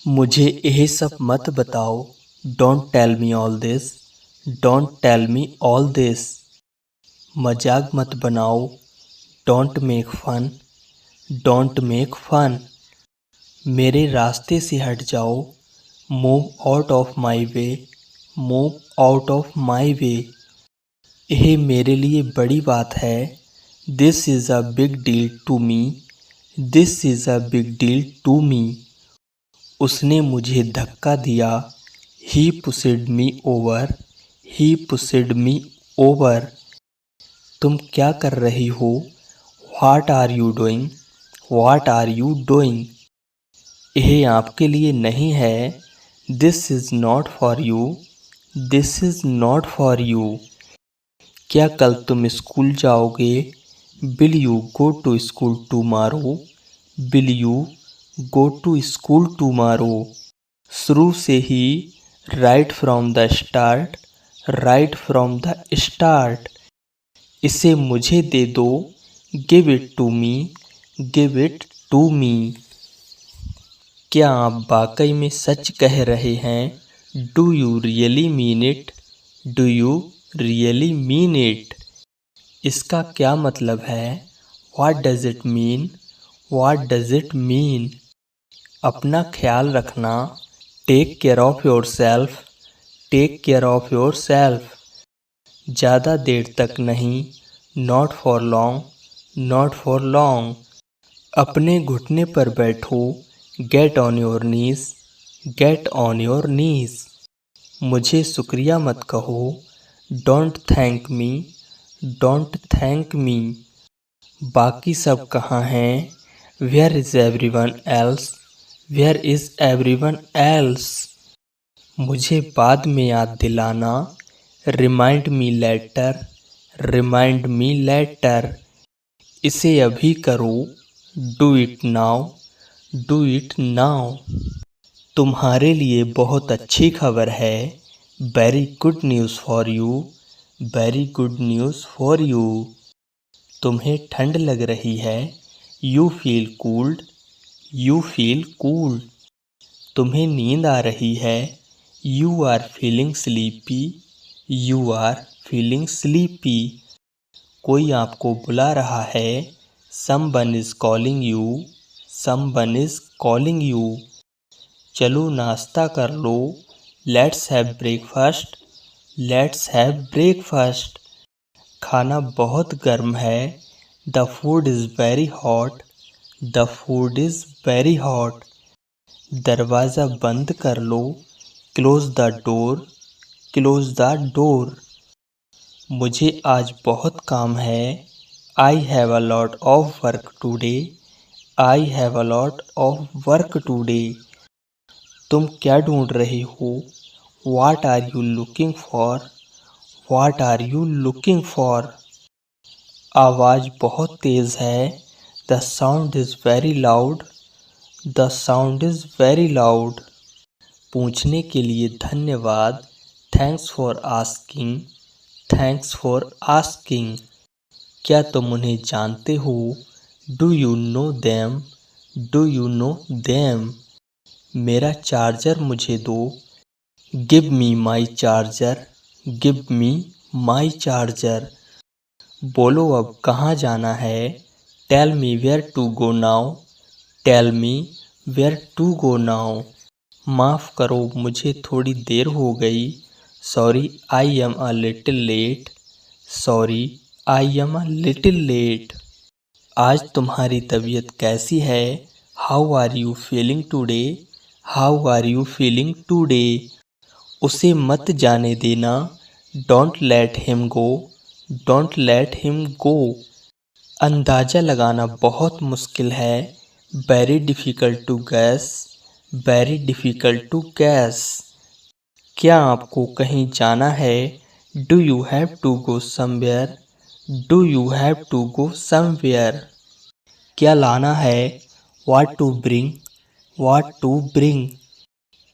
मुझे यह सब मत बताओ। Don't tell me all this. Don't tell me all this. मजाक मत बनाओ। Don't make fun. Don't make fun. मेरे रास्ते से हट जाओ। Move out of my way. Move out of my way. यह मेरे लिए बड़ी बात है। This is a big deal to me. This is a big deal to me. उसने मुझे धक्का दिया। He pushed me over. He pushed me over. तुम क्या कर रही हो? What are you doing? What are you doing? यह आपके लिए नहीं है। This is not for you. This is not for you. क्या कल तुम स्कूल जाओगे? Will you go to school tomorrow? Will you go to school tomorrow? शुरू से ही। Right from the start. Right from the start. इसे मुझे दे दो। Give it to me. Give it to me. क्या आप वाकई में सच कह रहे हैं? Do you really mean it? Do you really mean it? इसका क्या मतलब है? What does it mean? What does it mean? अपना ख्याल रखना। Take care of yourself. Take care of yourself. ज़्यादा देर तक नहीं। Not for long. Not for long. अपने घुटने पर बैठो। Get on your knees. Get on your knees. मुझे शुक्रिया मत कहो। Don't thank me. Don't thank me. बाकी सब कहाँ हैं? Where is everyone else? Where is everyone else? मुझे बाद में याद दिलाना। Remind me later. Remind me later. इसे अभी करो। Do it now. Do it now. तुम्हारे लिए बहुत अच्छी खबर है। Very good news for you. Very good news for you. तुम्हें ठंड लग रही है। You feel cooled. You feel cooled. तुम्हें नींद आ रही है। You are feeling sleepy. You are feeling sleepy. कोई आपको बुला रहा है। Someone is calling you. Someone is calling you. चलो नाश्ता कर लो। Let's have breakfast. Let's have breakfast. खाना बहुत गर्म है। The food is very hot. The food is very hot. दरवाज़ा बंद कर लो। Close the door. Close the door. मुझे आज बहुत काम है। I have a lot of work today. I have a lot of work today. तुम क्या ढूंढ रहे हो? What are you looking for? What are you looking for? आवाज़ बहुत तेज़ है। The sound is very loud. The sound is very loud. पूछने के लिए धन्यवाद। Thanks for asking. Thanks for asking. क्या तुम उन्हें जानते हो? Do you know them? Do you know them? मेरा चार्जर मुझे दो। Give me my charger. Give me my charger. बोलो अब कहाँ जाना है? Tell me where to go now. Tell me where to go now. माफ़ करो मुझे थोड़ी देर हो गई। Sorry I am a little late. Sorry I am a little late. आज तुम्हारी तबीयत कैसी है? How are you feeling today? How are you feeling today? उसे मत जाने देना। Don't let him go. Don't let him go. अंदाज़ा लगाना बहुत मुश्किल है। Very difficult to guess. Very difficult to guess. क्या आपको कहीं जाना है? Do you have to go somewhere? Do you have to go somewhere. क्या लाना है? What to bring? What to bring.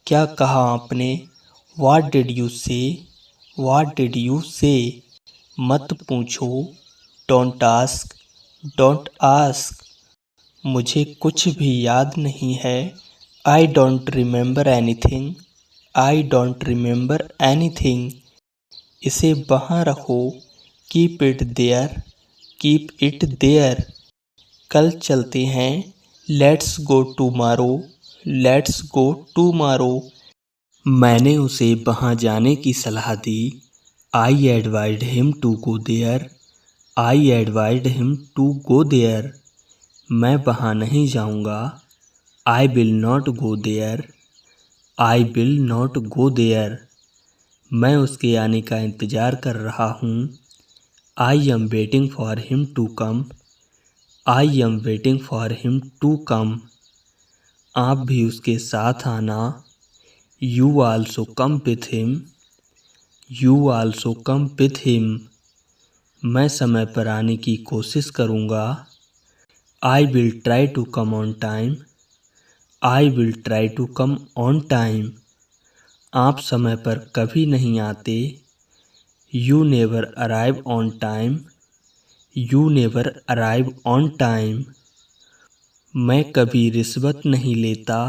क्या कहा आपने? What did you say? What did you say? मत पूछो। Don't ask. Don't ask. मुझे कुछ भी याद नहीं है। I don't remember anything, I don't remember anything. इसे वहाँ रखो, keep it there, keep it there. कल चलते हैं, let's go tomorrow, let's go tomorrow. मैंने उसे वहाँ जाने की सलाह दी, I advised him to go there, I advised him to go there. मैं वहाँ नहीं जाऊँगा, I will not go there, I will not go there. मैं उसके आने का इंतज़ार कर रहा हूँ, I am waiting for him to come, I am waiting for him to come. आप भी उसके साथ आना, you also come with him, you also come with him. मैं समय पर आने की कोशिश करूँगा, I will try to come on time, I will try to come on time. आप समय पर कभी नहीं आते, you never arrive on time, you never arrive on time. मैं कभी रिश्वत नहीं लेता,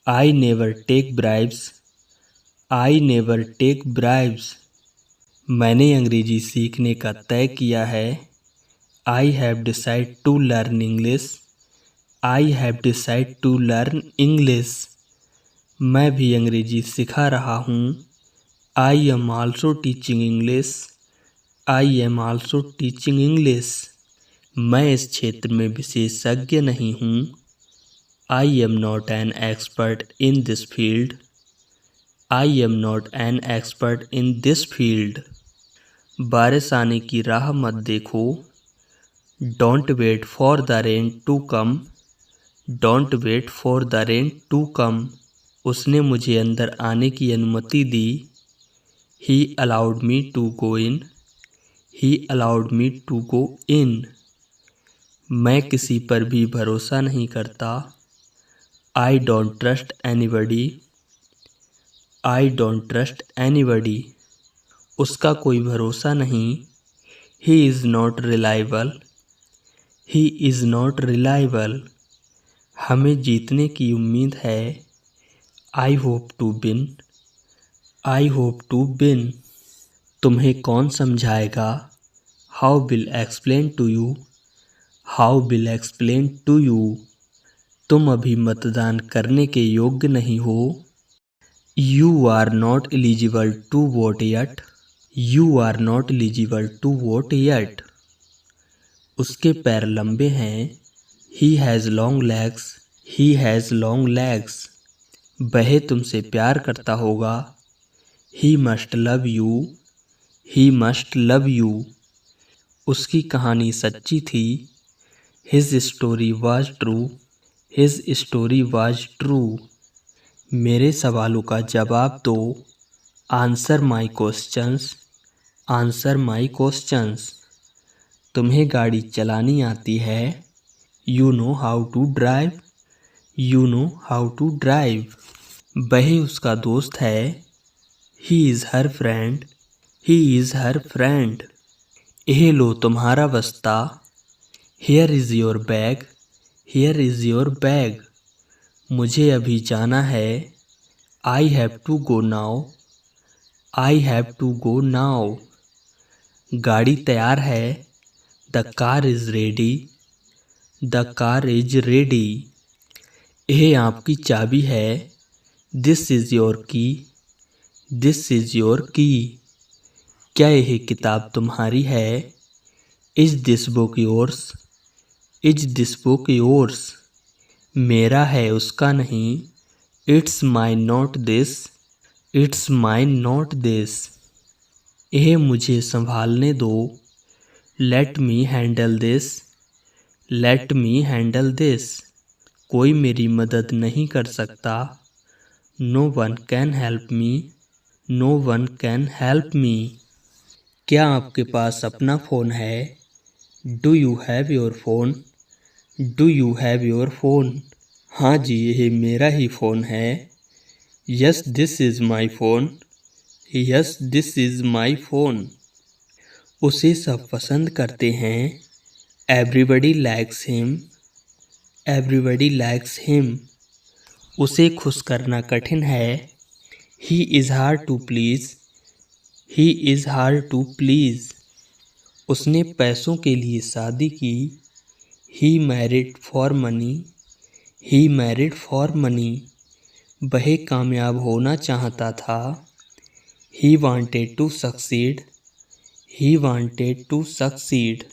I never take bribes, I never take bribes. मैंने अंग्रेजी सीखने का तय किया है, I have decide to learn English, I have decide to learn English. मैं भी अंग्रेजी सिखा रहा हूँ, I am also teaching English, I am also teaching English. मैं इस क्षेत्र में विशेषज्ञ नहीं हूँ, I am not an expert in this field, I am not an expert in this field. बारिश आने की राह मत देखो, don't wait for the rain to come, don't wait for the rain to come. उसने मुझे अंदर आने की अनुमति दी, he allowed me to go in, he allowed me to go in. मैं किसी पर भी भरोसा नहीं करता, I don't trust anybody, I don't trust anybody. उसका कोई भरोसा नहीं, he is not reliable, he is not reliable. हमें जीतने की उम्मीद है, आई hope to win, I hope to win. तुम्हें कौन समझाएगा, how will explain to you, how will explain to you. तुम अभी मतदान करने के योग्य नहीं हो, you are not eligible to vote yet, you are not eligible to vote yet. उसके पैर लंबे हैं, he has long legs, he has long legs. वह तुमसे प्यार करता होगा, he must love you, he must love you. उसकी कहानी सच्ची थी, his story was true, his story was true. मेरे सवालों का जवाब दो, answer my questions, answer my questions. तुम्हें गाड़ी चलानी आती है, you know how to drive, you know how to drive. वह उसका दोस्त है, he is her friend, he is her friend. यह लो तुम्हारा बस्ता, here is your bag, here is your bag. मुझे अभी जाना है, I have to go now, I have to go now. गाड़ी तैयार है, the car is ready, the car is ready. यह आपकी चाबी है, this is your key, this is your key. क्या यह किताब तुम्हारी है, is this book yours, is this book yours. मेरा है उसका नहीं, it's mine not this, it's mine not this. यह मुझे संभालने दो, let me handle this, let me handle this. कोई मेरी मदद नहीं कर सकता, no one can help me, no one can help me. क्या आपके पास अपना फ़ोन है, do you have your phone, do you have your phone. हाँ जी, यह मेरा ही फ़ोन है, yes this is my phone, yes this is my phone. उसे सब पसंद करते हैं, everybody likes him, everybody likes him. उसे खुश करना कठिन है। He is hard to please, he is hard to please. उसने पैसों के लिए शादी की। He married for money, he married for money. वह कामयाब होना चाहता था। He wanted to succeed, he wanted to succeed.